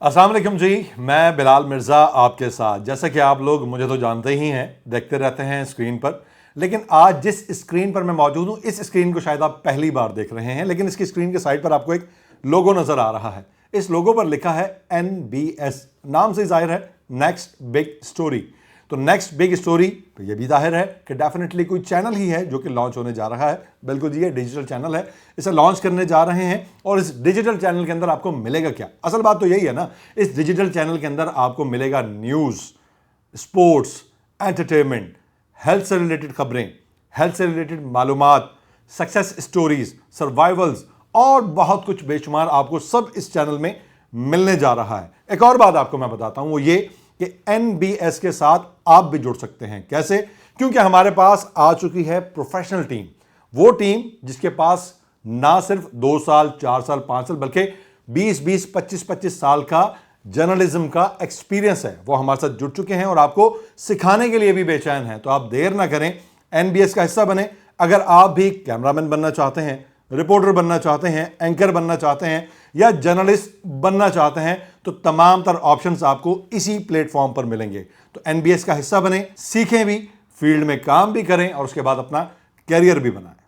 अस्सलाम वालेकुम जी, मैं बिलाल मिर्ज़ा आपके साथ। जैसा कि आप लोग मुझे तो जानते ही हैं, देखते रहते हैं स्क्रीन पर। लेकिन आज जिस स्क्रीन पर मैं मौजूद हूं, इस स्क्रीन को शायद आप पहली बार देख रहे हैं, लेकिन इसकी स्क्रीन के साइड पर आपको एक लोगो नज़र आ रहा है। इस लोगो पर लिखा है NBS। नाम से जाहिर है नेक्स्ट बिग स्टोरी। तो नेक्स्ट बिग स्टोरी तो ये भी जाहिर है कि डेफिनेटली कोई चैनल ही है जो कि लॉन्च होने जा रहा है। बिल्कुल जी, ये डिजिटल चैनल है, इसे लॉन्च करने जा रहे हैं। और इस डिजिटल चैनल के अंदर आपको मिलेगा क्या? असल बात तो यही है ना, इस डिजिटल चैनल के अंदर आपको मिलेगा न्यूज़, स्पोर्ट्स, एंटरटेनमेंट, हेल्थ से रिलेटेड खबरें, हेल्थ से रिलेटेड मालूमात, सक्सेस स्टोरीज, सर्वाइवल्स और बहुत कुछ बेशुमार आपको सब इस चैनल में मिलने जा रहा है। एक और बात आपको मैं बताता हूं, वो ये कि NBS के साथ आप भी जुड़ सकते हैं। कैसे? क्योंकि हमारे पास आ चुकी है प्रोफेशनल टीम। वो टीम जिसके पास ना सिर्फ 2 साल, 4 साल, 5 साल, बल्कि 20-20, 25-25 साल का जर्नलिज्म का एक्सपीरियंस है, वो हमारे साथ जुड़ चुके हैं और आपको सिखाने के लिए भी बेचैन हैं। तो आप देर ना करें, NBS का हिस्सा बने। अगर आप भी कैमरामैन बनना चाहते हैं, रिपोर्टर बनना चाहते हैं, एंकर बनना चाहते हैं या जर्नलिस्ट बनना चाहते हैं, तो तमाम तर ऑप्शंस आपको इसी प्लेटफॉर्म पर मिलेंगे। तो NBS का हिस्सा बने, सीखें भी, फील्ड में काम भी करें और उसके बाद अपना कैरियर भी बनाएं।